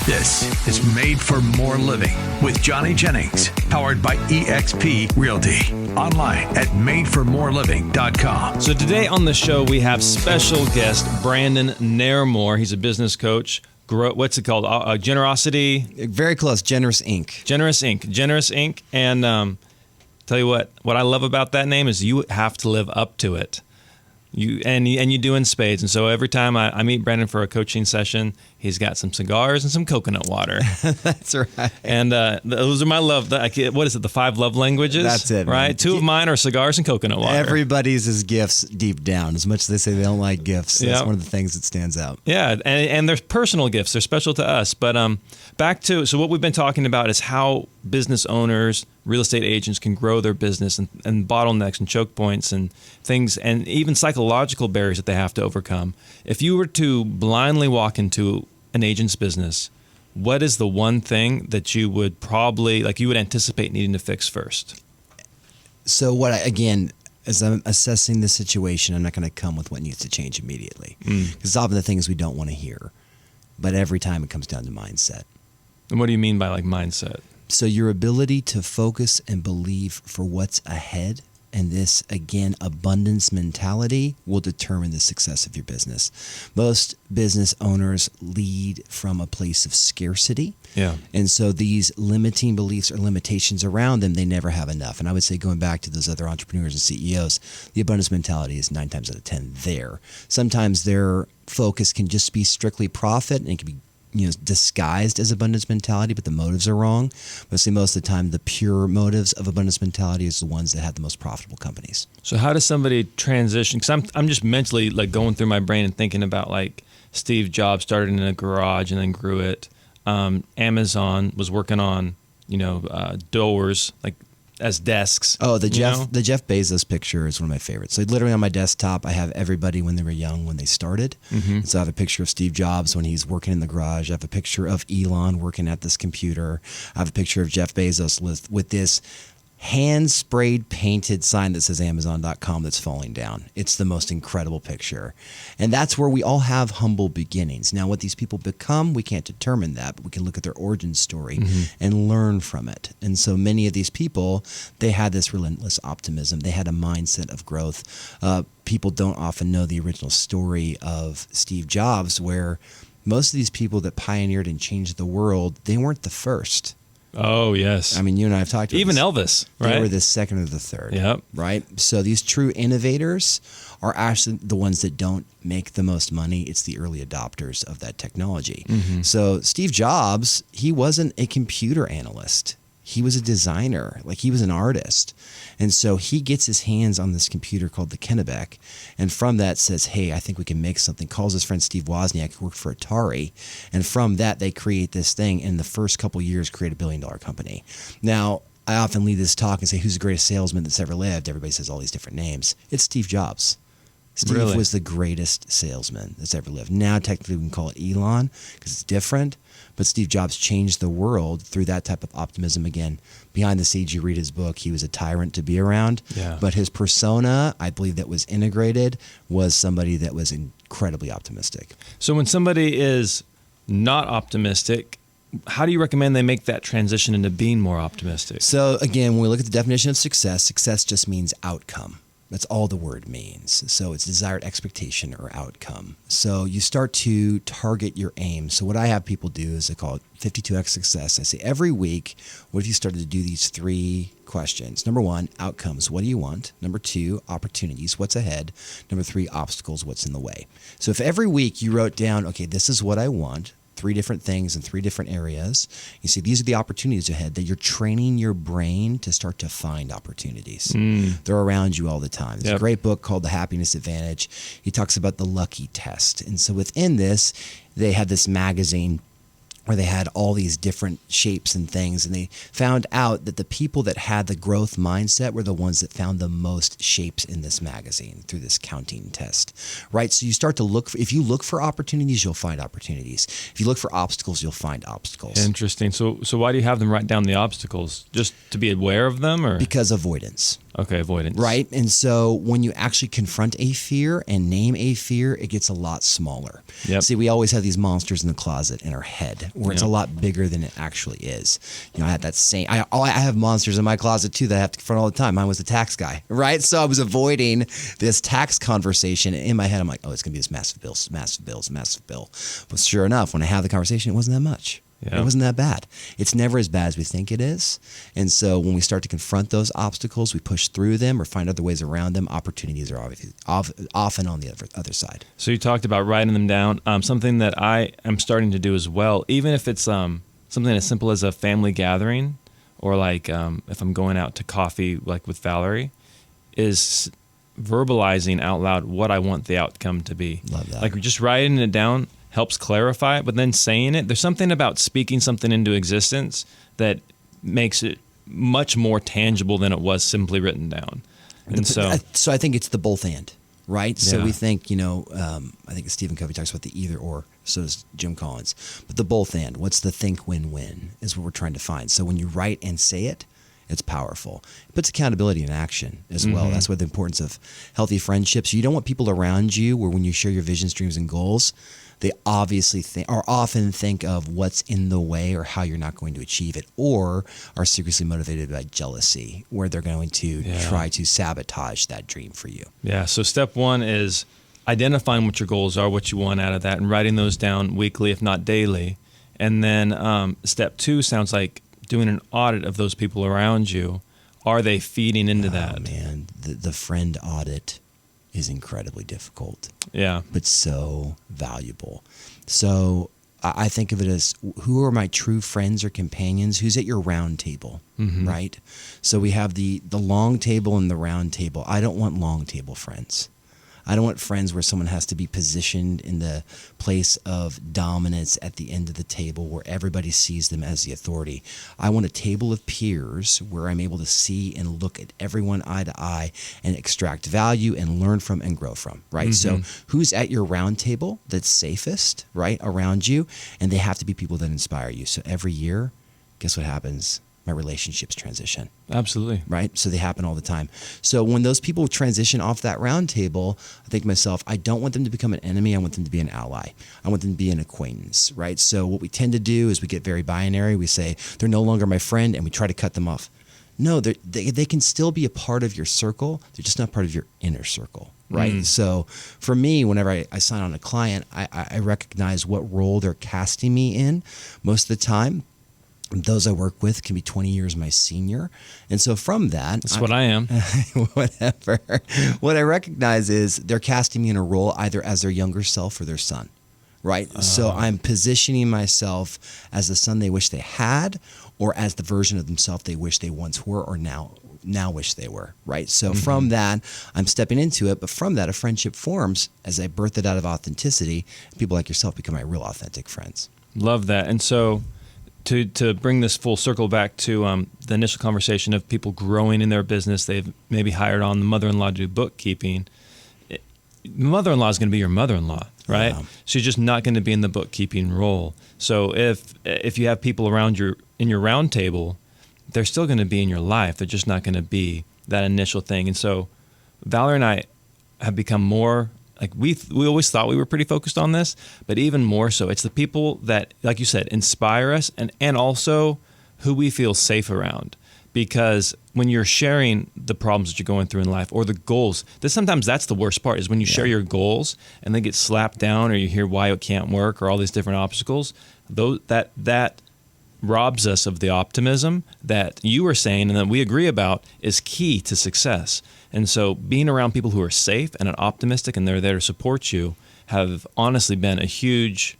This is Made for More Living with Johnny Jennings, powered by eXp Realty. Online at madeformoreliving.com. So today on the show, we have special guest Brandon Naramore. He's a business coach. What's it called? Generosity? Very close. Generous Inc. Generous Inc. And tell you what I love about that name is you have to live up to it. You do in spades. And so every time I meet Brandon for a coaching session, he's got some cigars and some coconut water. That's right. And those are my love. What is it? The 5 love languages? That's it, right? man. 2 of mine are cigars and coconut water. Everybody's is gifts deep down. As much as they say they don't like gifts, that's one of the things that stands out. Yeah, and they're personal gifts. They're special to us. But back to, so what we've been talking about is how business owners, real estate agents can grow their business and bottlenecks and choke points and things, and even psychological barriers that they have to overcome. If you were to blindly walk into an agent's business, what is the one thing that you would anticipate needing to fix first? So again, as I'm assessing the situation, I'm not going to come with what needs to change immediately. Because often the things we don't want to hear. But every time it comes down to mindset. And what do you mean by mindset? So your ability to focus and believe for what's ahead, and this, again, abundance mentality will determine the success of your business. Most business owners lead from a place of scarcity. Yeah. And so these limiting beliefs or limitations around them, they never have enough. And I would say, going back to those other entrepreneurs and CEOs, the abundance mentality is 9 times out of 10 there. Sometimes their focus can just be strictly profit, and it can be disguised as abundance mentality, but the motives are wrong. But I say most of the time, the pure motives of abundance mentality is the ones that have the most profitable companies. So how does somebody transition? Because I'm just mentally going through my brain and thinking about Steve Jobs started in a garage and then grew it. Amazon was working on doors as desks. Oh, the Jeff Bezos picture is one of my favorites. So literally on my desktop, I have everybody when they were young, when they started. Mm-hmm. So I have a picture of Steve Jobs when he's working in the garage. I have a picture of Elon working at this computer. I have a picture of Jeff Bezos with this hand-sprayed painted sign that says Amazon.com that's falling down. It's the most incredible picture. And that's where we all have humble beginnings. Now, what these people become, we can't determine that, but we can look at their origin story and learn from it. And so many of these people, they had this relentless optimism. They had a mindset of growth. People don't often know the original story of Steve Jobs, where most of these people that pioneered and changed the world, they weren't the first. Oh, yes. I mean, you and I have talked about even this. Elvis, right? They were the second or the third. Yep. Right? So these true innovators are actually the ones that don't make the most money. It's the early adopters of that technology. Mm-hmm. So Steve Jobs, he wasn't a computer analyst. He was a designer. He was an artist. And so he gets his hands on this computer called the Kennebec, and from that says, hey, I think we can make something. Calls his friend Steve Wozniak, who worked for Atari. And from that, they create this thing. And in the first couple of years, create $1 billion company. Now, I often lead this talk and say, who's the greatest salesman that's ever lived? Everybody says all these different names. It's Steve Jobs. Steve was the greatest salesman that's ever lived. Now, technically, we can call it Elon because it's different. But Steve Jobs changed the world through that type of optimism. Again, behind the scenes, you read his book, he was a tyrant to be around. Yeah. But his persona, I believe that was integrated, was somebody that was incredibly optimistic. So when somebody is not optimistic, how do you recommend they make that transition into being more optimistic? So again, when we look at the definition of success just means outcome. That's all the word means. So it's desired expectation or outcome. So you start to target your aim. So what I have people do is I call it 52X success. I say every week, what if you started to do these 3 questions? Number 1, outcomes. What do you want? Number 2, opportunities. What's ahead? Number 3, obstacles. What's in the way? So if every week you wrote down, okay, this is what I want, 3 different things in 3 different areas. You see, these are the opportunities ahead, that you're training your brain to start to find opportunities. They're around you all the time. There's a great book called The Happiness Advantage. He talks about the lucky test. And so within this, they had this magazine where they had all these different shapes and things. And they found out that the people that had the growth mindset were the ones that found the most shapes in this magazine through this counting test, right? So you start to look, if you look for opportunities, you'll find opportunities. If you look for obstacles, you'll find obstacles. Interesting. So why do you have them write down the obstacles? Just to be aware of them, or? Because avoidance. Okay, avoidance. Right? And so when you actually confront a fear and name a fear, it gets a lot smaller. Yep. See, we always have these monsters in the closet in our head where it's a lot bigger than it actually is. You know, I had that same, I have monsters in my closet too that I have to confront all the time. Mine was the tax guy, right? So I was avoiding this tax conversation. In my head, I'm like, oh, it's going to be this massive bill, massive bills, massive bill. But sure enough, when I have the conversation, it wasn't that much. Yeah. It wasn't that bad. It's never as bad as we think it is. And so when we start to confront those obstacles, we push through them or find other ways around them, opportunities are often on the other side. So you talked about writing them down. Something that I am starting to do as well, even if it's something as simple as a family gathering or like if I'm going out to coffee like with Valerie, is verbalizing out loud what I want the outcome to be. Love that. Like just writing it down helps clarify it, but then saying it, there's something about speaking something into existence that makes it much more tangible than it was simply written down. And so I think it's the both and, right? So Yeah. we think, I think Stephen Covey talks about the either or, so does Jim Collins. But the both and, what's the think win-win is what we're trying to find. So when you write and say it, it's powerful. It puts accountability in action as well. That's what the importance of healthy friendships. You don't want people around you where when you share your visions, dreams, and goals, they obviously often think of what's in the way or how you're not going to achieve it, or are secretly motivated by jealousy, where they're going to try to sabotage that dream for you. Yeah. So step one is identifying what your goals are, what you want out of that, and writing those down weekly, if not daily. And then step two sounds like doing an audit of those people around you. Are they feeding into that? Oh, man, the friend audit is incredibly difficult. Yeah. But so valuable. So I think of it as, who are my true friends or companions? Who's at your round table, right? So we have the long table and the round table. I don't want long table friends. I don't want friends where someone has to be positioned in the place of dominance at the end of the table where everybody sees them as the authority. I want a table of peers where I'm able to see and look at everyone eye to eye and extract value and learn from and grow from, right? So who's at your round table that's safest, right, around you? And they have to be people that inspire you. So every year, guess what happens? My relationships transition. Absolutely. Right? So they happen all the time. So when those people transition off that round table, I think to myself, I don't want them to become an enemy. I want them to be an ally. I want them to be an acquaintance, right? So what we tend to do is we get very binary. We say, they're no longer my friend, and we try to cut them off. No, they can still be a part of your circle. They're just not part of your inner circle, right? So for me, whenever I sign on a client, I recognize what role they're casting me in. Most of the time, those I work with can be 20 years my senior. And so from that... That's what I am. Whatever. What I recognize is they're casting me in a role either as their younger self or their son, right? So I'm positioning myself as the son they wish they had, or as the version of themselves they wish they once were, or now wish they were, right? So from that, I'm stepping into it. But from that, a friendship forms as I birth it out of authenticity. People like yourself become my real authentic friends. Love that. And so... To bring this full circle back to the initial conversation of people growing in their business, they've maybe hired on the mother-in-law to do bookkeeping. The mother-in-law is going to be your mother-in-law, right? Yeah. She's just not going to be in the bookkeeping role. So if you have people around in your round table, they're still going to be in your life. They're just not going to be that initial thing. And so Valerie and I have become more... Like we always thought we were pretty focused on this, but even more so, it's the people that, like you said, inspire us and also who we feel safe around. Because when you're sharing the problems that you're going through in life or the goals, sometimes that's the worst part is when you share your goals and they get slapped down or you hear why it can't work or all these different obstacles, that robs us of the optimism that you were saying and that we agree about is key to success. And so being around people who are safe and optimistic and they're there to support you have honestly been a huge,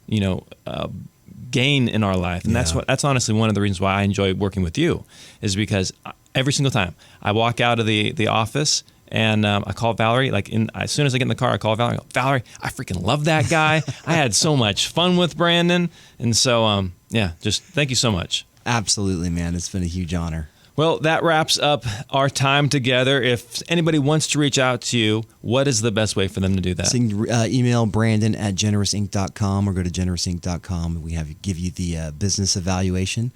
gain in our life. And that's honestly one of the reasons why I enjoy working with you is because every single time I walk out of the office and I call Valerie, as soon as I get in the car, I call Valerie. I go, Valerie, I freaking love that guy. I had so much fun with Brandon. And so, just thank you so much. Absolutely, man. It's been a huge honor. Well, that wraps up our time together. If anybody wants to reach out to you, what is the best way for them to do that? So you can email Brandon at generousinc.com or go to generousinc.com. We give you the business evaluation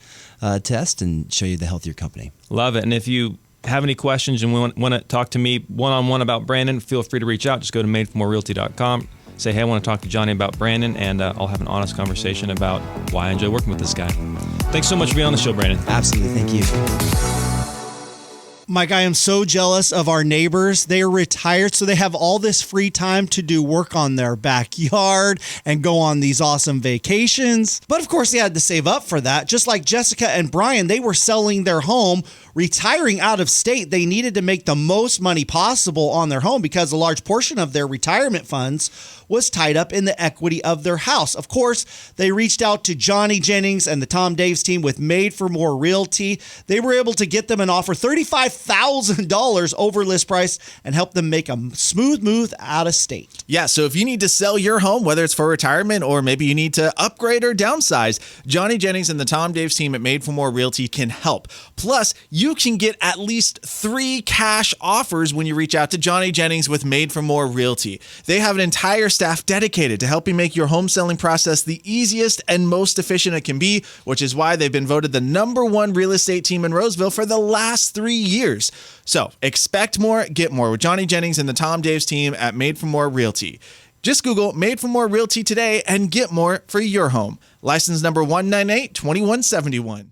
test and show you the healthier company. Love it. And if you have any questions and want to talk to me one-on-one about Brandon, feel free to reach out. Just go to madeformorerealty.com. Say, hey, I want to talk to Johnny about Brandon, and I'll have an honest conversation about why I enjoy working with this guy. Thanks so much for being on the show, Brandon. Absolutely. Thank you. Mike, I am so jealous of our neighbors. They are retired, so they have all this free time to do work on their backyard and go on these awesome vacations. But of course, they had to save up for that. Just like Jessica and Brian, they were selling their home, retiring out of state. They needed to make the most money possible on their home because a large portion of their retirement funds was tied up in the equity of their house. Of course, they reached out to Johnny Jennings and the Tom Daves team with Made for More Realty. They were able to get them an offer $35,000 over list price and help them make a smooth move out of state. Yeah, so if you need to sell your home, whether it's for retirement or maybe you need to upgrade or downsize, Johnny Jennings and the Tom Daves team at Made for More Realty can help. Plus, you can get at least 3 cash offers when you reach out to Johnny Jennings with Made for More Realty. They have an entire staff dedicated to helping make your home selling process the easiest and most efficient it can be, which is why they've been voted the #1 real estate team in Roseville for the last 3 years. So expect more, get more with Johnny Jennings and the Tom Daves team at Made for More Realty. Just Google Made for More Realty today and get more for your home. License number 1982171.